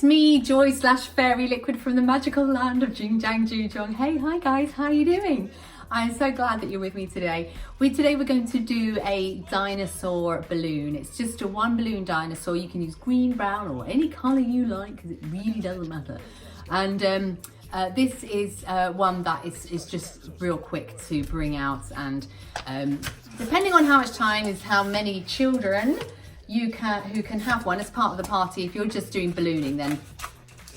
it's me, Joy slash Fairy Liquid from the magical land of JingJangJooJong. Hey, hi guys, how are you doing? I'm so glad that you're with me today. Today we're going to do a dinosaur balloon. It's just a one balloon dinosaur. You can use green, brown or any colour you like because it really doesn't matter. And this is one that is just real quick to bring out, and depending on how much time is how many children who can have one as part of the party. If you're just doing ballooning, then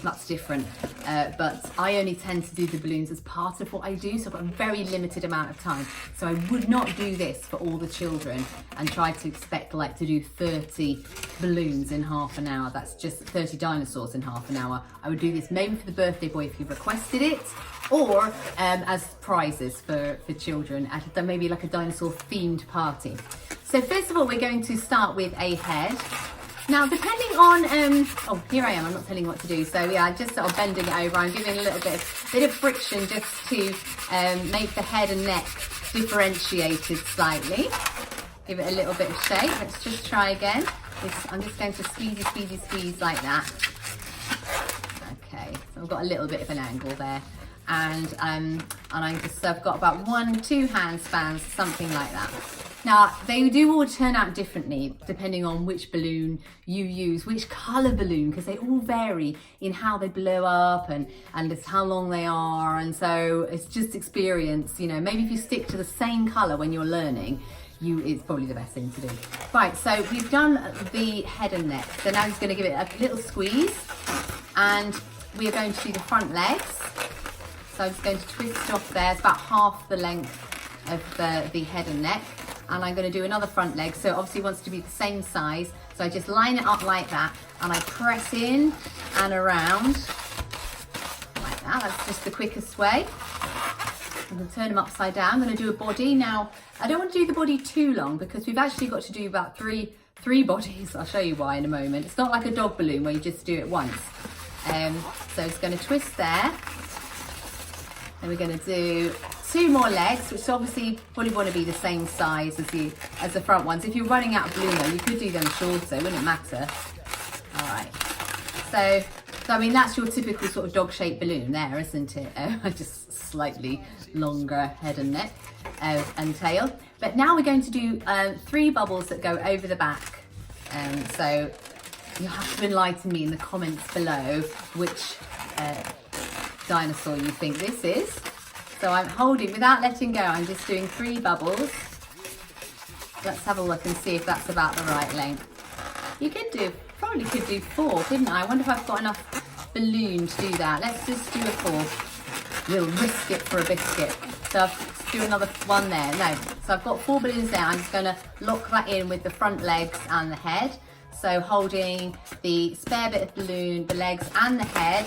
that's different, but I only tend to do the balloons as part of what I do, so I've got a very limited amount of time, so I would not do this for all the children and try to expect like to do 30 balloons in half an hour. That's just 30 dinosaurs in half an hour. I would do this maybe for the birthday boy if you requested it, or as prizes for children at maybe like a dinosaur themed party. So first of all, we're going to start with a head. Now, depending on, oh, here I am, I'm not telling you what to do. So yeah, I'm just sort of bending it over. I'm giving a little bit of friction just to make the head and neck differentiated slightly. Give it a little bit of shape. Let's just try again. I'm just going to squeeze like that. Okay, so I've got a little bit of an angle there. And I've got about 1-2 hand spans, something like that. Now, they do all turn out differently depending on which balloon you use, which colour balloon, because they all vary in how they blow up and just how long they are. And so it's just experience, you know, maybe if you stick to the same colour when you're learning, it's probably the best thing to do. Right, so we've done the head and neck. So now I'm just going to give it a little squeeze, and we are going to do the front legs. So I'm just going to twist off there. It's about half the length of the head and neck. And I'm going to do another front leg. So obviously it wants to be the same size. So I just line it up like that, and I press in and around like that. That's just the quickest way. I'm going to turn them upside down. I'm going to do a body. Now, I don't want to do the body too long because we've actually got to do about three bodies. I'll show you why in a moment. It's not like a dog balloon where you just do it once. So it's going to twist there. And we're going to do 2 more legs, which obviously probably want to be the same size as the front ones. If you're running out of balloon though, you could do them shorter, it wouldn't matter. All right. So I mean, that's your typical sort of dog-shaped balloon there, isn't it? Just slightly longer head and neck and tail. But now we're going to do 3 bubbles that go over the back. So you'll have to enlighten me in the comments below which dinosaur you think this is. So I'm holding, without letting go, I'm just doing 3 bubbles. Let's have a look and see if that's about the right length. You probably could do 4, couldn't I? I wonder if I've got enough balloon to do that. Let's just do a 4. We'll risk it for a biscuit. So I'll do another one there. No, so I've got 4 balloons there. I'm just going to lock that in with the front legs and the head. So holding the spare bit of balloon, the legs and the head.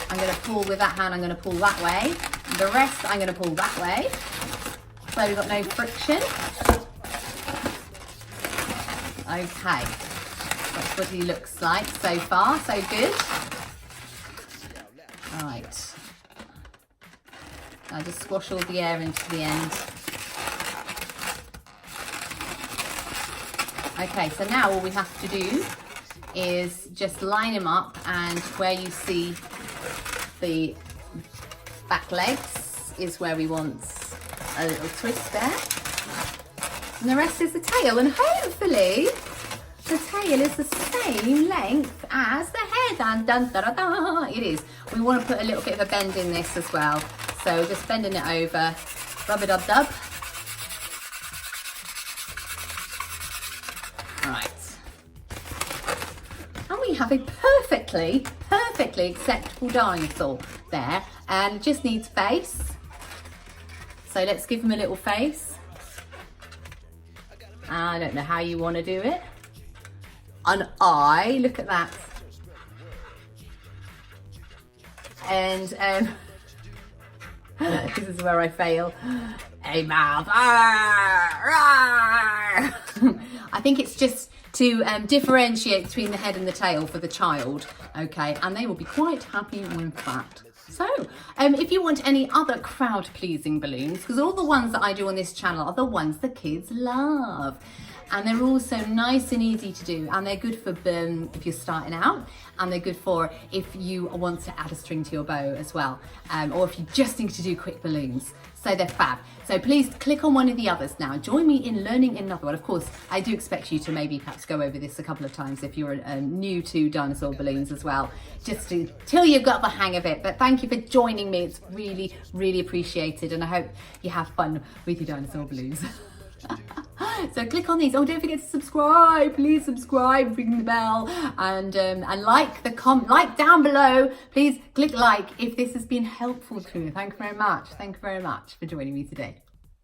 I'm going to pull with that hand, I'm going to pull that way. The rest I'm going to pull that way. So we've got no friction. Okay, that's what he looks like so far, so good. All right. I'll just squash all the air into the end. Okay, so now all we have to do is just line him up, and where you see the back legs is where we want a little twist there, and the rest is the tail, and hopefully the tail is the same length as the head. And dun, da, da, da, it is. We want to put a little bit of a bend in this as well, so just bending it over, rub-a-dub-dub. Right, and we have a perfectly acceptable dinosaur there, and it just needs face. So let's give him a little face. I don't know how you want to do it. An eye, look at that. And this is where I fail. A mouth. I think it's just to differentiate between the head and the tail for the child, okay, and they will be quite happy with that. So, if you want any other crowd-pleasing balloons, because all the ones that I do on this channel are the ones the kids love. And they're also nice and easy to do, and they're good for if you're starting out, and they're good for if you want to add a string to your bow as well, or if you just need to do quick balloons. So they're fab. So please click on one of the others now. Join me in learning another one. Of course, I do expect you to maybe perhaps go over this a couple of times if you're new to dinosaur balloons as well, just till you've got the hang of it. But thank you for joining me. It's really, really appreciated, and I hope you have fun with your dinosaur balloons. So click on these. Oh, don't forget to subscribe. Please subscribe, ring the bell, and like like down below. Please click like if this has been helpful to you. Thank you very much. Thank you very much for joining me today.